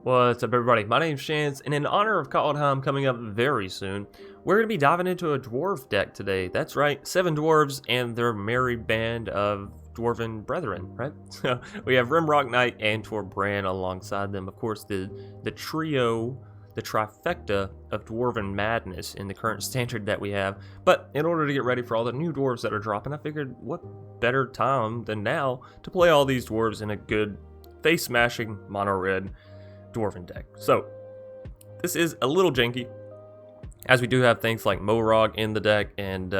What's up, everybody? My name's Chance, and in honor of Kaldheim coming up very soon, we're going to be diving into a dwarf deck today. That's right, 7 dwarves and their merry band of dwarven brethren, right? So we have Rimrock Knight and Torbran alongside them. Of course, the trio, the trifecta of dwarven madness in the current standard that we have. But in order to get ready for all the new dwarves that are dropping, I figured what better time than now to play all these dwarves in a good face-smashing mono-red dwarven deck. So this is a little janky, as we do have things like Moraug in the deck and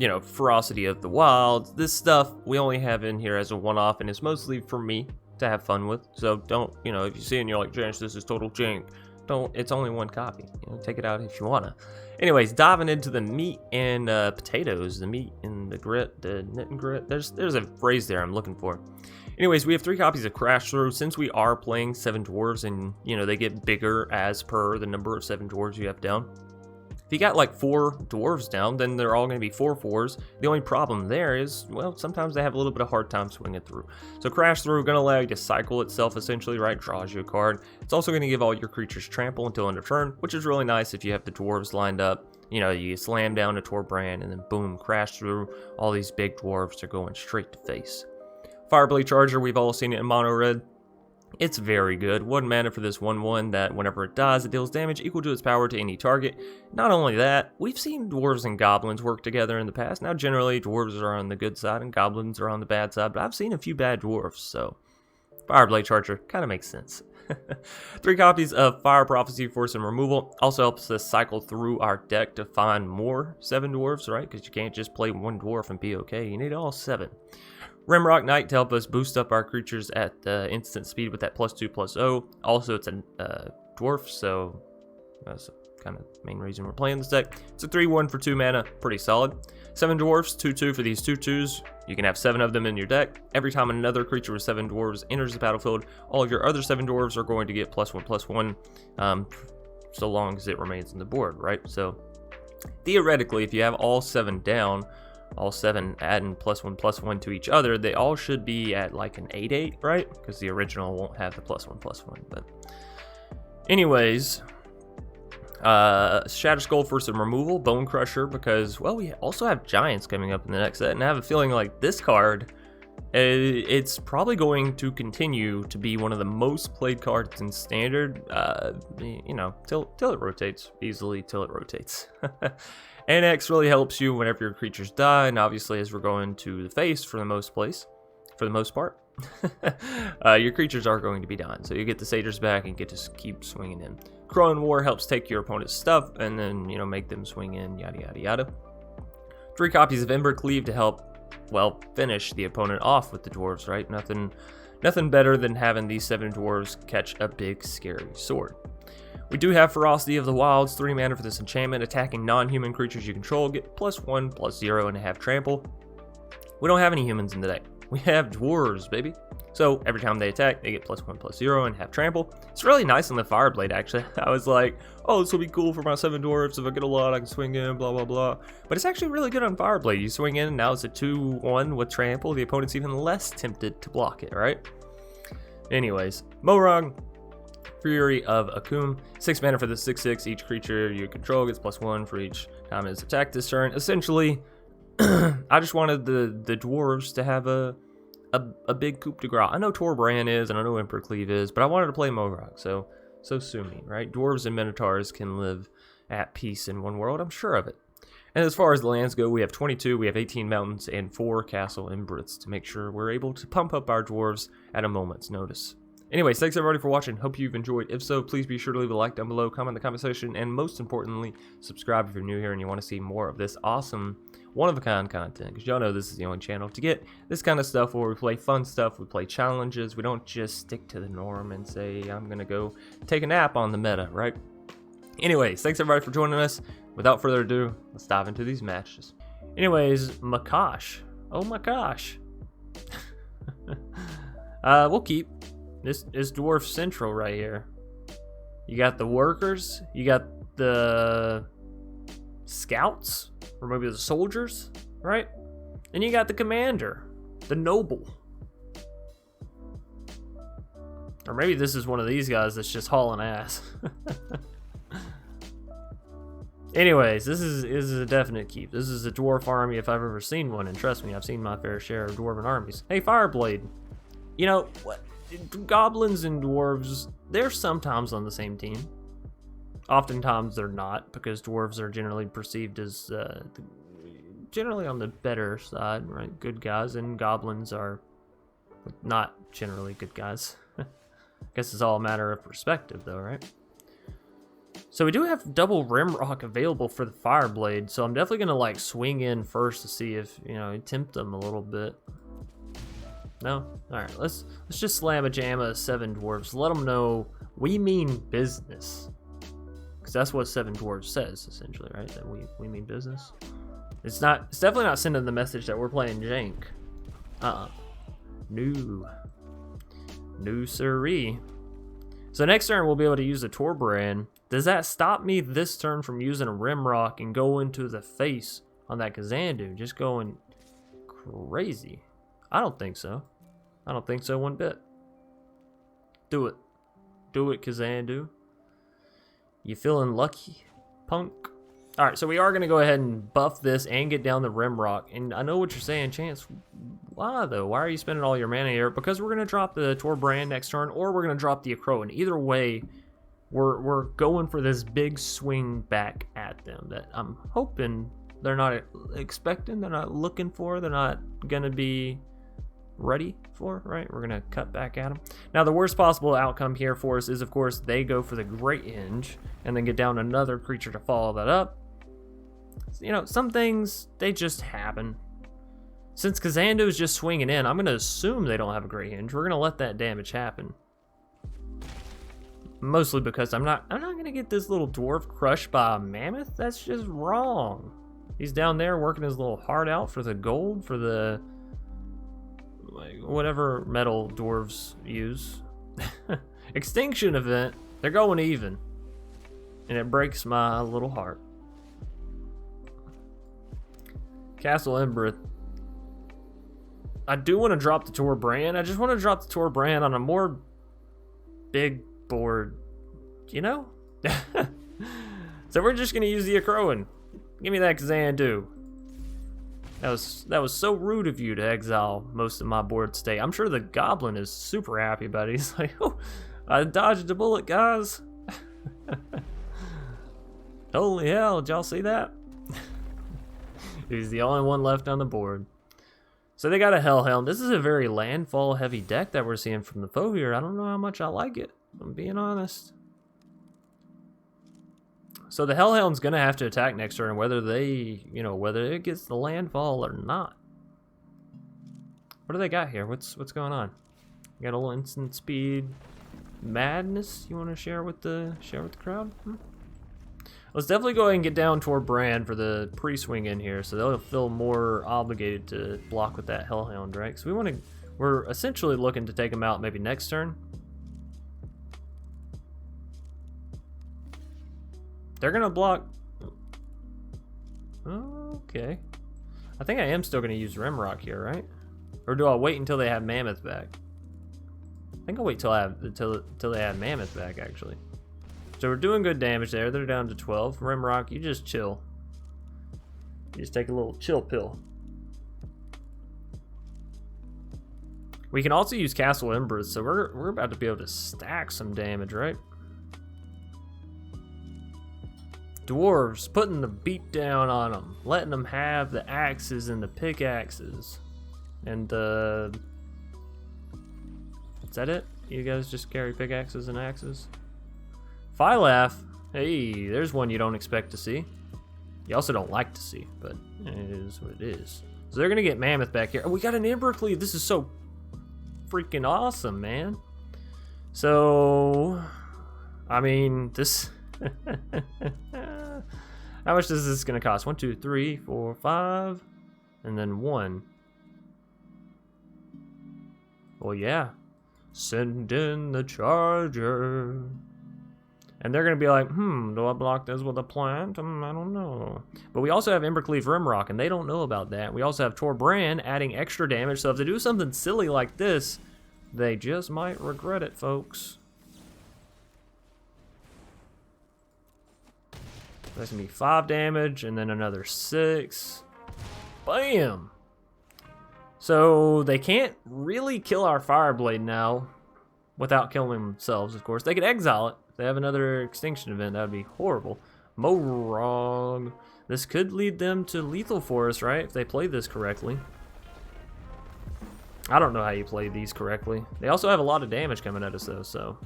you know, Ferocity of the Wilds. This stuff we only have in here as a one-off, and it's mostly for me to have fun with. So don't, you know, if you see it and you're like, Janice, this is total jank, don't, it's only one copy, you know, take it out if you wanna. Anyways, diving into the meat and potatoes, the meat and the grit, the knit and grit. There's a phrase there I'm looking for. Anyways, we have 3 copies of Crash Through. Since we are playing 7 dwarves and, you know, they get bigger as per the number of 7 dwarves you have down. If you got like 4 dwarves down, then they're all going to be 4/4s. The only problem there is, well, sometimes they have a little bit of hard time swinging through. So Crash Through going to allow you to cycle itself essentially, right? Draws you a card. It's also going to give all your creatures trample until end of turn, which is really nice if you have the dwarves lined up. You know, you slam down a Torbran and then boom, Crash Through. All these big dwarves are going straight to face. Fireblade Charger, we've all seen it in mono red. It's very good. 1 mana for this 1/1 that whenever it dies, it deals damage equal to its power to any target. Not only that, we've seen dwarves and goblins work together in the past. Now, generally, dwarves are on the good side and goblins are on the bad side, but I've seen a few bad dwarves, so Fireblade Charger kind of makes sense. 3 copies of Fire Prophecy for some removal. Also helps us cycle through our deck to find more 7 dwarves, right? Because you can't just play 1 dwarf and be okay. You need all 7. Rimrock Knight to help us boost up our creatures at instant speed with that +2/+0. Also, it's a dwarf, so that's kind of the main reason we're playing this deck. It's a 3/1 for 2 mana, pretty solid. 7 dwarves, 2/2 for these 2/2s. You can have 7 of them in your deck. Every time another creature with 7 dwarves enters the battlefield, all of your other 7 dwarves are going to get +1/+1, so long as it remains on the board, right? So theoretically, if you have all 7 down, all 7 adding +1/+1 to each other, they all should be at like an 8/8, right? Because the original won't have the +1/+1. But anyways, Shatterskull for some removal, Bonecrusher, because, well, we also have Giants coming up in the next set, and I have a feeling like this card, it's probably going to continue to be one of the most played cards in Standard, you know, till it rotates, easily till it rotates. Anax really helps you whenever your creatures die, and obviously as we're going to the face for the most part, your creatures are going to be dying, so you get the satyrs back and get to keep swinging in. Akroan War helps take your opponent's stuff and then, you know, make them swing in, yada yada yada. 3 copies of Embercleave to help, well, finish the opponent off with the dwarves, right? Nothing better than having these 7 dwarves catch a big scary sword. We do have Ferocity of the Wilds, 3 mana for this enchantment. Attacking non-human creatures you control get +1/+0 and have trample. We don't have any humans in the deck. We have dwarves, baby. So every time they attack, they get +1/+0 and have trample. It's really nice on the Fireblade, actually. I was like, oh, this will be cool for my 7 dwarves. If I get a lot, I can swing in, blah, blah, blah. But it's actually really good on Fireblade. You swing in, and now it's a 2/1 with trample. The opponent's even less tempted to block it, right? Anyways, Moraug, Fury of Akoum, 6 mana for the 6/6. Each creature you control gets +1 for each time it's attacked this turn. Essentially, I just wanted the dwarves to have a big coup de grace. I know Torbran is, and I know Embercleave is, but I wanted to play Moraug, so sue me, right? Dwarves and Minotaurs can live at peace in one world, I'm sure of it. And as far as the lands go, we have 22, we have 18 mountains, and 4 Castle Embereths to make sure we're able to pump up our dwarves at a moment's notice. Anyways, thanks everybody for watching. Hope you've enjoyed. If so, please be sure to leave a like down below, comment in the comment section, and most importantly, subscribe if you're new here and you want to see more of this awesome, one-of-a-kind content. Because y'all know this is the only channel to get this kind of stuff where we play fun stuff, we play challenges. We don't just stick to the norm and say, I'm going to go take a nap on the meta, right? Anyways, thanks everybody for joining us. Without further ado, let's dive into these matches. Anyways, Makosh. Oh my gosh. We'll keep. This is Dwarf Central right here. You got the workers, you got the scouts, or maybe the soldiers, right? And you got the commander, the noble. Or maybe this is one of these guys that's just hauling ass. Anyways, this is a definite keep. This is a dwarf army if I've ever seen one, and trust me, I've seen my fair share of dwarven armies. Hey, Fireblade. You know, what? Goblins and dwarves, they're sometimes on the same team. Oftentimes they're not, because dwarves are generally perceived as generally on the better side, right? Good guys, and goblins are not generally good guys. Guess it's all a matter of perspective, though, right? So we do have double Rimrock available for the Fireblade, so I'm definitely gonna like swing in first to see if, you know, tempt them a little bit. No? Alright, let's just slam a jam of 7 Dwarves. Let them know we mean business. Because that's what 7 Dwarves says, essentially, right? That we mean business. It's definitely not sending the message that we're playing jank. No siree. So next turn we'll be able to use a Torbran. Does that stop me this turn from using a Rimrock and go into the face on that Kazandu? Just going crazy. I don't think so. I don't think so one bit. Do it. Do it, Kazandu. You feeling lucky, punk? Alright, so we are going to go ahead and buff this and get down the Rimrock. And I know what you're saying, Chance. Why, though? Why are you spending all your mana here? Because we're going to drop the Torbran next turn, or we're going to drop the Akroan. Either way, we're going for this big swing back at them that I'm hoping they're not expecting, they're not looking for, they're not going to be ready for, right? We're going to cut back at them. Now, the worst possible outcome here for us is, of course, they go for the Great Hinge and then get down another creature to follow that up. You know, some things, they just happen. Since Kazandu is just swinging in, I'm going to assume they don't have a Great Hinge. We're going to let that damage happen. Mostly because I'm not going to get this little dwarf crushed by a mammoth. That's just wrong. He's down there working his little heart out for the gold, for the whatever metal dwarves use. Extinction event. They're going even. And it breaks my little heart. Castle Embereth. I do want to drop the Torbran. I just want to drop the Torbran on a more big board, you know? So we're just going to use the Akroan. Give me that Kazandu. That was so rude of you to exile most of my board state. I'm sure the Goblin is super happy about it. He's like, oh, I dodged a bullet, guys. Holy hell, did y'all see that? He's the only one left on the board. So they got a Hellhound. This is a very landfall heavy deck that we're seeing from the foe here. I don't know how much I like it, I'm being honest. So the Hellhound's gonna have to attack next turn, whether whether it gets the landfall or not. What do they got here? What's going on? You got a little instant speed madness you want to share with the crowd? Let's definitely go ahead and get down Torbran for the pre-swing in here, so they'll feel more obligated to block with that Hellhound, right? So we're essentially looking to take them out maybe next turn. They're gonna block. Okay. I think I am still gonna use Rimrock here, right? Or do I wait until they have Mammoth back? I think I'll wait till they have Mammoth back, actually. So we're doing good damage there. They're down to 12. Rimrock, you just chill. You just take a little chill pill. We can also use Castle Embereth, so we're about to be able to stack some damage, right? Dwarves, putting the beat down on them, letting them have the axes and the pickaxes. And is that it? You guys just carry pickaxes and axes? Phylaf, hey, there's one you don't expect to see. You also don't like to see, but it is what it is. So they're gonna get Mammoth back here. Oh, we got an Embercleave. This is so freaking awesome, man. So, I mean, this. How much is this gonna cost? 1, 2, 3, 4, 5, and then 1. Well, yeah. Send in the Charger. And they're going to be like, do I block this with a plant? I don't know. But we also have Embercleave Rimrock, and they don't know about that. We also have Torbran adding extra damage, so if they do something silly like this, They just might regret it, folks. That's gonna be 5 damage and then another 6. Bam! So they can't really kill our Fireblade now without killing themselves, of course. They could exile it. If they have another extinction event, that would be horrible. Moraug. This could lead them to lethal for us, right? If they play this correctly. I don't know how you play these correctly. They also have a lot of damage coming at us though, so.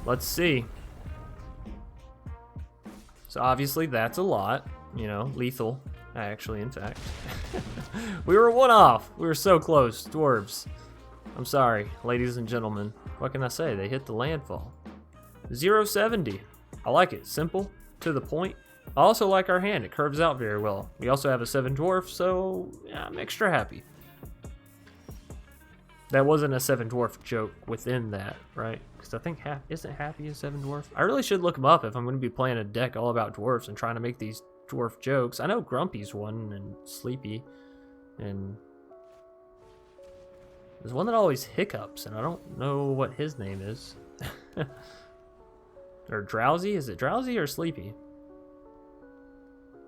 Let's see. So obviously that's a lot, you know, lethal, actually, in fact. We were 1 off. We were so close, dwarves. I'm sorry, ladies and gentlemen. What can I say? They hit the landfall. 070. I like it. Simple, to the point. I also like our hand. It curves out very well. We also have a 7 dwarf, so yeah, I'm extra happy. That wasn't a 7 dwarf joke within that, right? Because I think isn't Happy a 7 dwarf? I really should look him up if I'm going to be playing a deck all about dwarfs and trying to make these dwarf jokes. I know Grumpy's one and Sleepy, and there's one that always hiccups, and I don't know what his name is. Or Drowsy? Is it Drowsy or Sleepy?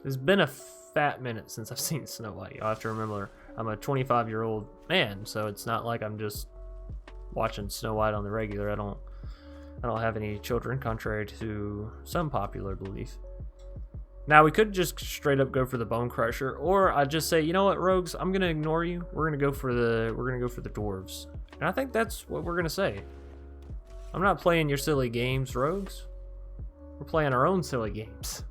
It's been a fat minute since I've seen Snow White. You'll have to remember I'm a 25-year-old man, so it's not like I'm just watching Snow White on the regular. I don't have any children, contrary to some popular belief. Now we could just straight up go for the Bonecrusher, or I'd just say, you know what, rogues, I'm gonna ignore you. We're gonna go for the dwarves. And I think that's what we're gonna say. I'm not playing your silly games, rogues. We're playing our own silly games.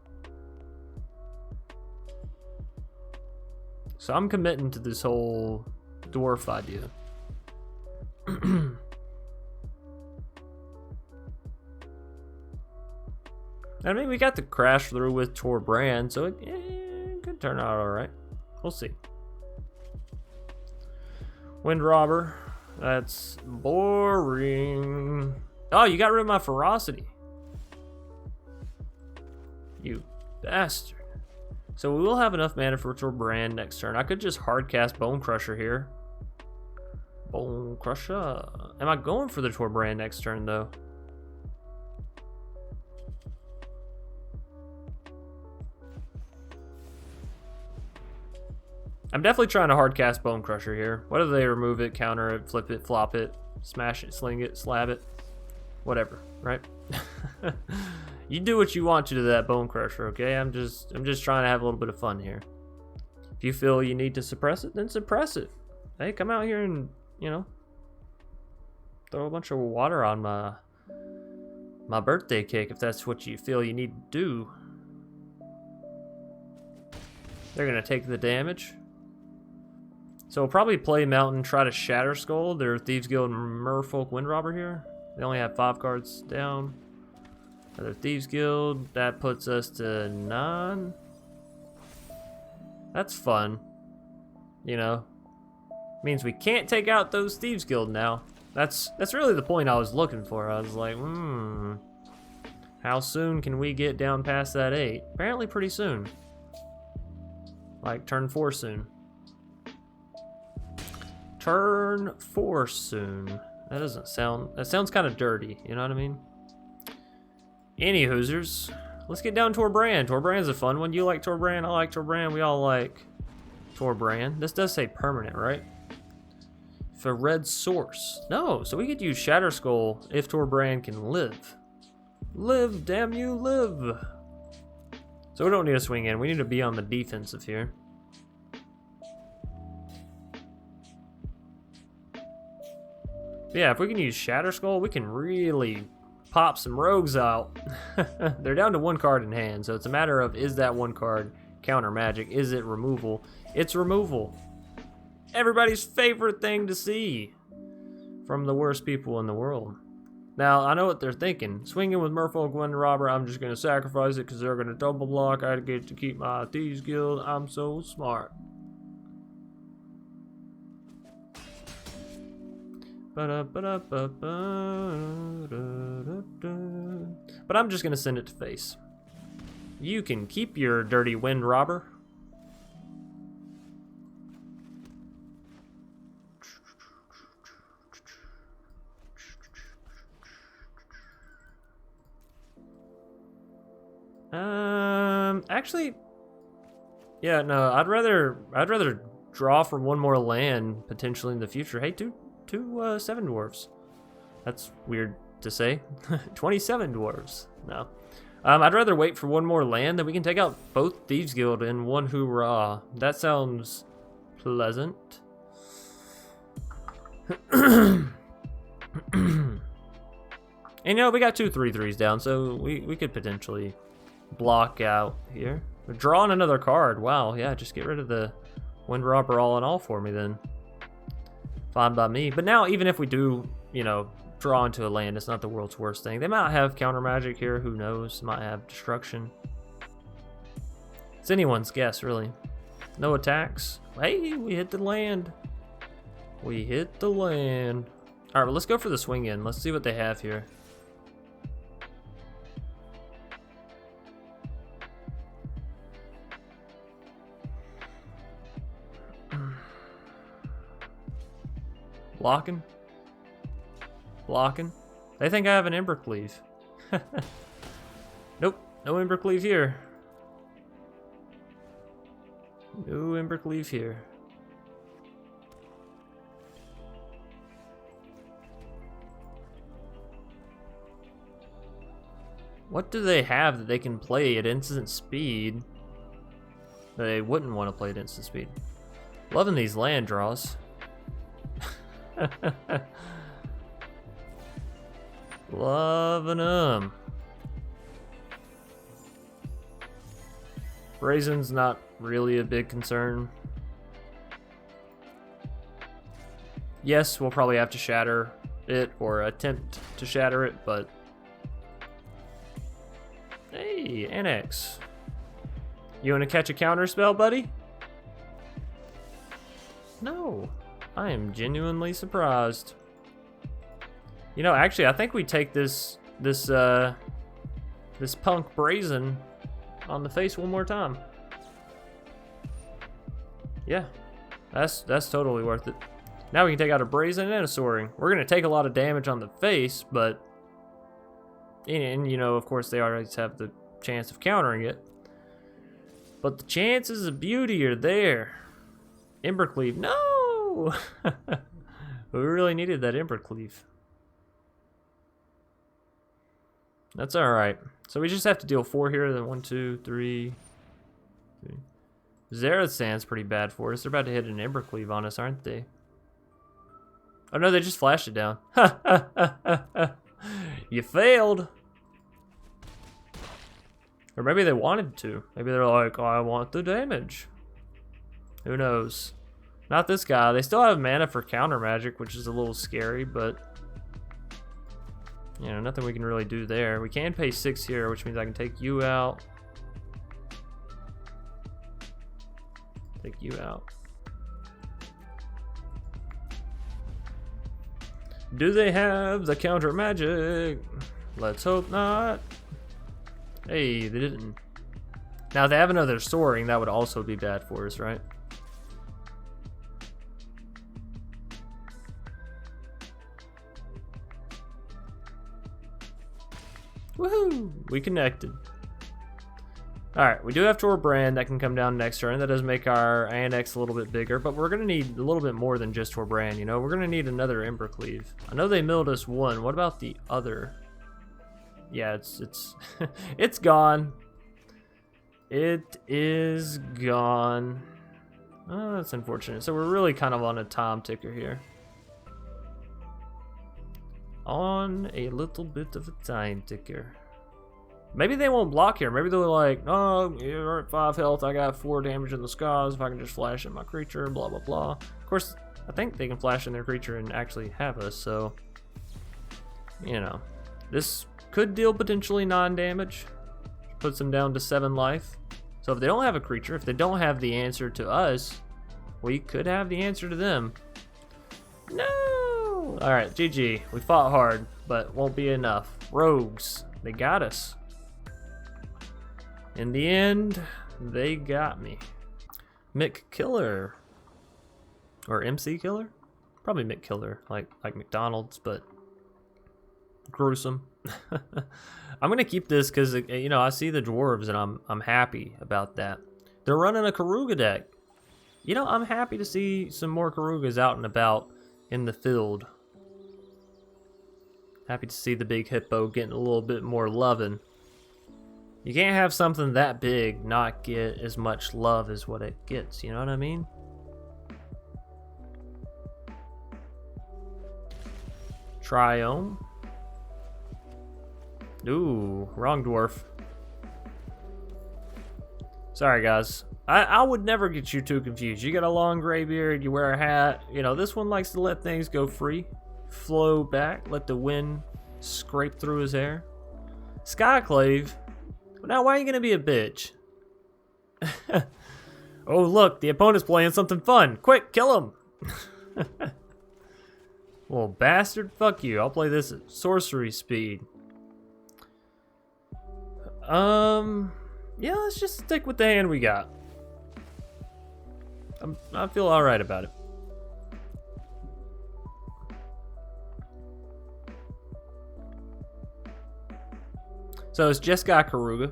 So I'm committing to this whole dwarf idea. I mean, we got the crash through with Torbran, so it could turn out alright. We'll see. Wind Robber. That's boring. Oh, you got rid of my Ferocity. You bastard. So we will have enough mana for Torbran next turn. I could just hard cast Bonecrusher here. Bonecrusher. Am I going for the Torbran next turn though? I'm definitely trying to hard cast Bonecrusher here. Whether they remove it, counter it, flip it, flop it, smash it, sling it, slab it, whatever, right? You do what you want to that Bonecrusher, okay? I'm just trying to have a little bit of fun here. If you feel you need to suppress it, then suppress it. Hey, come out here and, you know, throw a bunch of water on my birthday cake if that's what you feel you need to do. They're gonna take the damage. So we'll probably play Mountain, try to Shatterskull. Their Thieves Guild Merfolk Wind Robber here. They only have 5 cards down. Another Thieves Guild. That puts us to 9. That's fun. You know. Means we can't take out those Thieves Guild now. That's really the point I was looking for. I was like, how soon can we get down past that 8? Apparently pretty soon. Like turn 4 soon. Turn 4 soon. That doesn't sound, that sounds kind of dirty, you know what I mean? Any hoosers, let's get down Torbran. Torbran's a fun one. You like Torbran, I like Torbran, we all like Torbran. This does say permanent, right? For red source. No, so we could use Shatterskull if Torbran can live. Live, damn you, live. So we don't need to swing in, we need to be on the defensive here. Yeah, if we can use Shatterskull, we can really pop some rogues out. They're down to 1 card in hand, so it's a matter of, is that 1 card counter magic? Is it removal? It's removal. Everybody's favorite thing to see from the worst people in the world. Now, I know what they're thinking. Swinging with Merfolk Wind Robber, I'm just going to sacrifice it because they're going to double block. I get to keep my Thieves Guild. I'm so smart. But I'm just gonna send it to face. You can keep your dirty Wind Robber. Actually, yeah, no, I'd rather draw from one more land potentially in the future. Hey, two Seven Dwarves. That's weird to say. 27 Dwarves. No. I'd rather wait for one more land, then we can take out both Thieves Guild in one hoorah. That sounds pleasant. And you know, we got 2 3/3s down, so we could potentially block out here. We're drawing another card. Wow, yeah, just get rid of the Windrobber all in all for me then. Fine by me. But now, even if we do, you know, draw into a land, it's not the world's worst thing. They might have counter magic here, who knows? Might have destruction. It's anyone's guess, really. No attacks. Hey, we hit the land. We hit the land. Alright, well, let's go for the swing in. Let's see what they have here. Blocking. Blocking. They think I have an Embercleave. Nope, no Embercleave here. No Embercleave here. What do they have that they can play at instant speed that they wouldn't want to play at instant speed? Loving these land draws. Loving them. Brazen's not really a big concern. Yes, we'll probably have to shatter it or attempt to shatter it, but hey, Anax. You want to catch a counter spell, buddy? No. I am genuinely surprised. You know, actually, I think we take this punk Brazen on the face one more time. Yeah, that's totally worth it. Now we can take out a Brazen and a Soaring. We're gonna take a lot of damage on the face, but and you know, of course, they always have the chance of countering it. But the chances of beauty are there. Embercleave, no! We really needed that Embercleave. That's alright. So we just have to deal 4 here, then 1, 2, 3. Xerath Sand's pretty bad for us. They're about to hit an Embercleave on us, aren't they? Oh no, they just flashed it down. You failed. Or maybe they wanted to. Maybe they're like, oh, I want the damage. Who knows? Not this guy. They still have mana for counter magic, which is a little scary, but you know, nothing we can really do there. We can pay 6 here, which means I can take you out. Take you out. Do they have the counter magic? Let's hope not. Hey, they didn't. Now, if they have another Soaring, that would also be bad for us, right? Woohoo! We connected. Alright, we do have Torbran that can come down next turn. That does make our Anax a little bit bigger, but we're going to need a little bit more than just Torbran, you know? We're going to need another Embercleave. I know they milled us 1. What about the other? Yeah, it's it's gone. It is gone. Oh, that's unfortunate. So we're really kind of on a time ticker here. On a little bit of a time ticker. Maybe they won't block here. Maybe they're like, oh, you're at 5 health. I got 4 damage in the skies. If I can just flash in my creature, blah, blah, blah. Of course, I think they can flash in their creature and actually have us. So, you know, this could deal potentially 9 damage. Puts them down to 7 life. So if they don't have a creature, if they don't have the answer to us, we could have the answer to them. No! Alright, GG. We fought hard, but won't be enough. Rogues. They got us. In the end, they got me. Mick Killer. Or MC Killer? Probably Mick Killer, like McDonald's, but gruesome. I'm gonna keep this because you know I see the dwarves and I'm happy about that. They're running a Karuga deck. You know, I'm happy to see some more Karugas out and about in the field. Happy to see the big hippo getting a little bit more loving. You can't have something that big not get as much love as what it gets, you know what I mean? Triome. Ooh, wrong dwarf. Sorry, guys. I would never get you too confused. You got a long gray beard, you wear a hat. You know, this one likes to let things go free. Flow back, let the wind scrape through his hair. Skyclave. Now, why are you going to be a bitch? Oh, look, the opponent's playing something fun. Quick, kill him. Well, bastard, fuck you. I'll play this at sorcery speed. Yeah, let's just stick with the hand we got. I feel alright about it. So it's just got Karuga.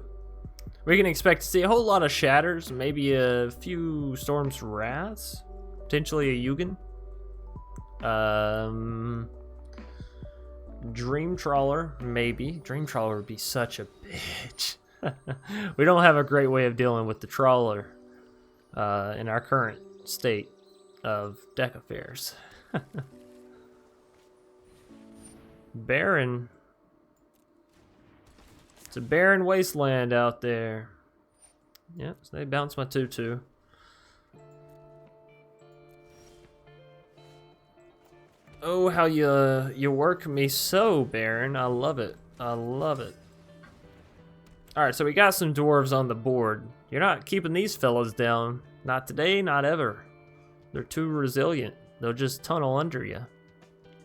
We can expect to see a whole lot of Shatters, maybe a few Storm's Wraths, potentially a Yugen. Dream Trawler, maybe. Dream Trawler would be such a bitch. We don't have a great way of dealing with the Trawler in our current state of deck affairs. Barren. It's a barren wasteland out there. Yep, so they bounce my 2/2. Oh, how you work me so, Baron. I love it. I love it. Alright, so we got some dwarves on the board. You're not keeping these fellas down. Not today, not ever. They're too resilient. They'll just tunnel under you.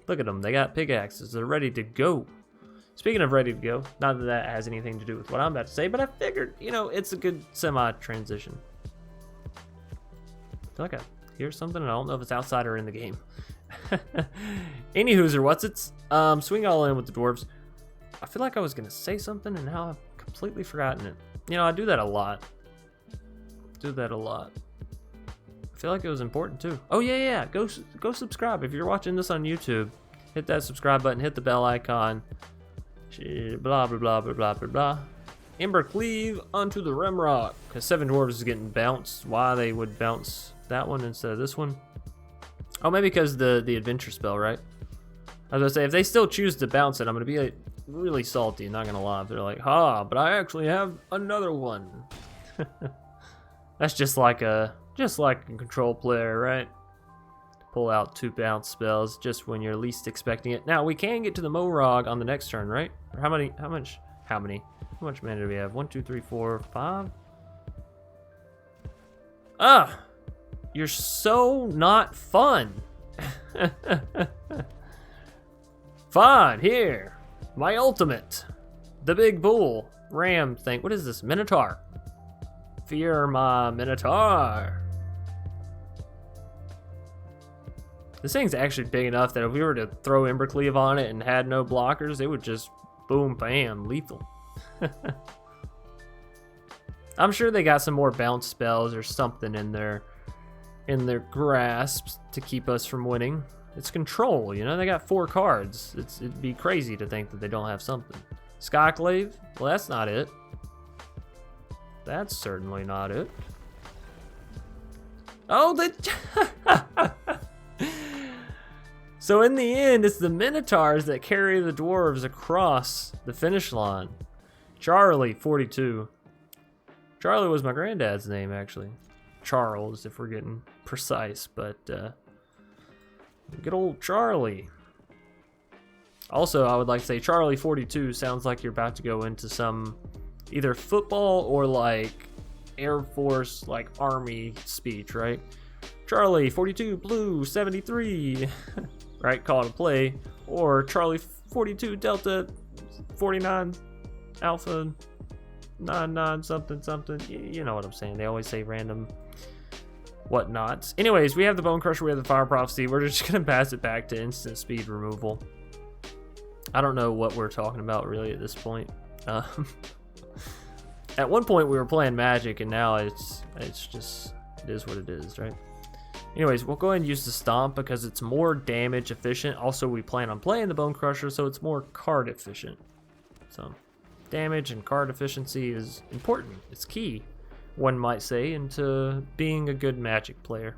Look at them. They got pickaxes. They're ready to go. Speaking of ready to go, not that that has anything to do with what I'm about to say, but I figured, you know, it's a good semi-transition. I feel like I hear something, and I don't know if it's outside or in the game. Anywho's or what's it's swing all in with the dwarves. I feel like I was gonna say something and now I've completely forgotten it. You know, I do that a lot. I feel like it was important too. Oh yeah, go subscribe if you're watching this on YouTube. Hit that subscribe button, hit the bell icon. Blah blah blah blah blah blah blah. Embercleave onto the Rimrock, because Seven Dwarves is getting bounced. Why they would bounce that one instead of this one? Oh, maybe because the adventure spell, right? I was gonna say, if they still choose to bounce it, I'm gonna be like, really salty, not gonna lie. If they're like, but I actually have another one. That's just like a control player, right? Pull out 2 bounce spells just when you're least expecting it. Now we can get to the Moraug on the next turn, right? Or how much mana do we have? 1, 2, 3, 4, 5. You're so not fun. Fine, here. My ultimate. The big bull. Ram thing. What is this? Minotaur. Fear my Minotaur. This thing's actually big enough that if we were to throw Embercleave on it and had no blockers, it would just boom, bam, lethal. I'm sure they got some more bounce spells or something in their grasp to keep us from winning. It's control, you know, they got 4 cards. It'd be crazy to think that they don't have something. Skyclave? Well, that's not it. That's certainly not it. Oh, So in the end, it's the Minotaurs that carry the dwarves across the finish line. Charlie, 42. Charlie was my granddad's name, actually. Charles, if we're getting precise, but good old Charlie. Also, I would like to say Charlie 42 sounds like you're about to go into some either football or like Air Force, like Army speech, right? Charlie 42 Blue 73, right? Call it a play. Or Charlie 42 Delta 49 Alpha 99 something something. You know what I'm saying. They always say random whatnots. Anyways, we have the Bonecrusher, we have the Fire Prophecy. We're just gonna pass it back to instant speed removal. I don't know what we're talking about really at this point. At one point we were playing Magic, and now it's just, it is what it is, right? Anyways, we'll go ahead and use the Stomp because it's more damage efficient. Also, we plan on playing the Bonecrusher, so it's more card efficient. So, damage and card efficiency is important. It's key, one might say, into being a good Magic player.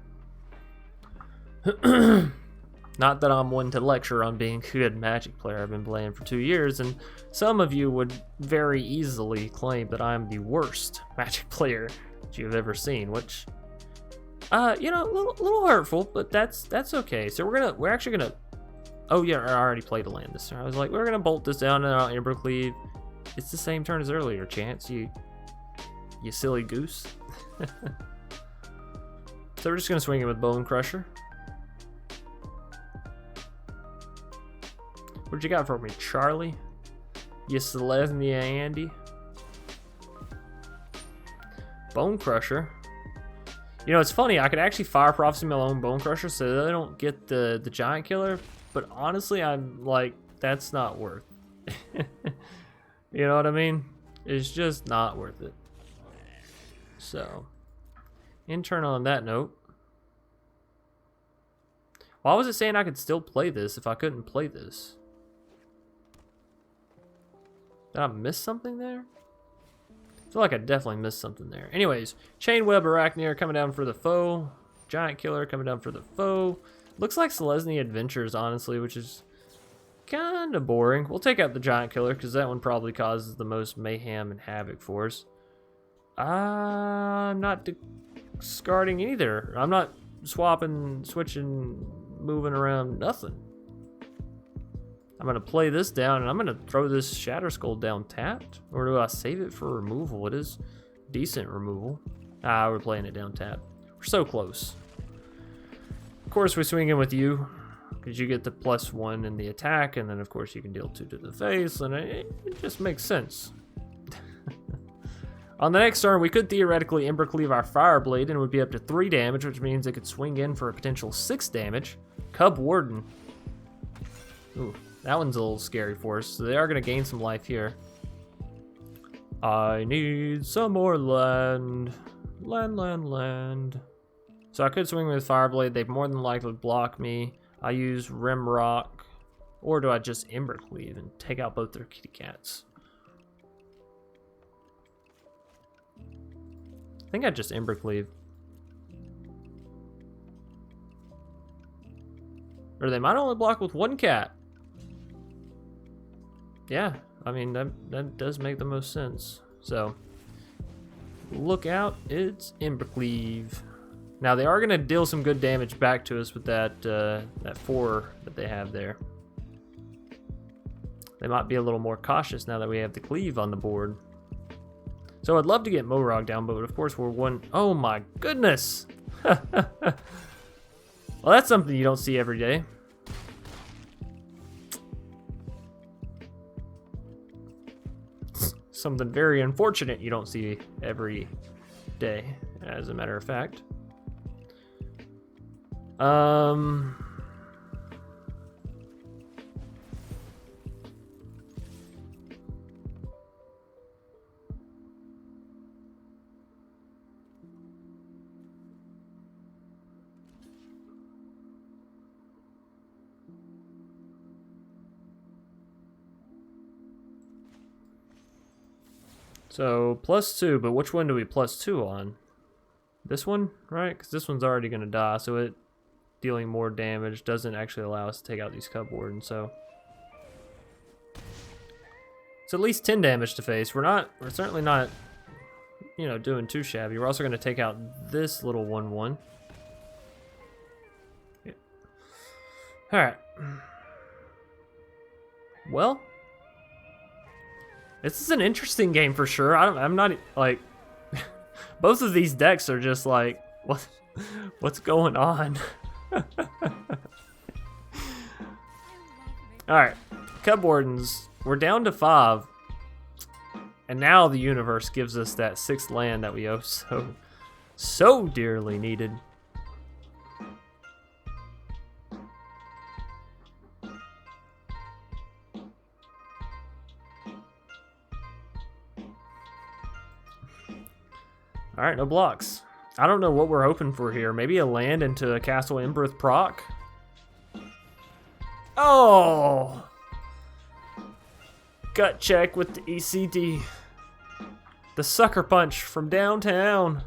Not that I'm one to lecture on being a good Magic player. I've been playing for 2 years, and some of you would very easily claim that I'm the worst Magic player that you've ever seen, which, you know, a little hurtful, but that's okay. So we're actually gonna, oh yeah, I already played a land this turn. I was like, we're gonna bolt this down and out Embercleave. It's the same turn as earlier, Chance, you silly goose. So we're just gonna swing it with Bonecrusher. What you got for me, Charlie? You Selesnya Andy? Bonecrusher. You know, it's funny, I could actually Fire Prophecy my own Bonecrusher so that I don't get the Giant Killer, but honestly, I'm like, that's not worth it. You know what I mean? It's just not worth it. So, in turn on that note, why was it saying I could still play this if I couldn't play this? Did I miss something there? I feel like I definitely missed something there. Anyways, Chainweb Arachneer coming down for the foe. Giant Killer coming down for the foe. Looks like Selesnya Adventures, honestly, which is kind of boring. We'll take out the Giant Killer because that one probably causes the most mayhem and havoc for us. I'm not discarding either. I'm not swapping, switching, moving around, nothing. I'm going to play this down, and I'm going to throw this Shatterskull down tapped. Or do I save it for removal? It is decent removal. Ah, we're playing it down tapped. We're so close. Of course, we swing in with you, because you get the +1 in the attack, and then, of course, you can deal 2 to the face, and it just makes sense. On the next turn, we could theoretically Embercleave our Fireblade, and it would be up to 3 damage, which means it could swing in for a potential 6 damage. Cub Warden. Ooh. That one's a little scary for us, so they are going to gain some life here. I need some more land. Land. So I could swing with Fireblade. They more than likely block me. I use Rimrock. Or do I just Embercleave and take out both their kitty cats? I think I just Embercleave. Or they might only block with 1 cat. Yeah, I mean, that does make the most sense. So, look out, it's Embercleave. Now, they are going to deal some good damage back to us with that 4 that they have there. They might be a little more cautious now that we have the cleave on the board. So, I'd love to get Moraug down, but of course we're one... Oh my goodness! Well, that's something you don't see every day. Something very unfortunate you don't see every day, as a matter of fact. So, +2, but which one do we +2 on? This one, right? Because this one's already going to die, so it dealing more damage doesn't actually allow us to take out these Cub Wardens, so... It's at least 10 damage to face. We're certainly not, you know, doing too shabby. We're also going to take out this little 1/1. Yeah. Alright. Well... This is an interesting game for sure. I'm not, like... Both of these decks are just like, what's going on? Alright, Cub Wardens, we're down to 5. And now the universe gives us that 6th land that we so dearly needed. All right, no blocks. I don't know what we're hoping for here. Maybe a land into a Castle Embereth proc. Oh! Gut check with the ECD. The sucker punch from downtown.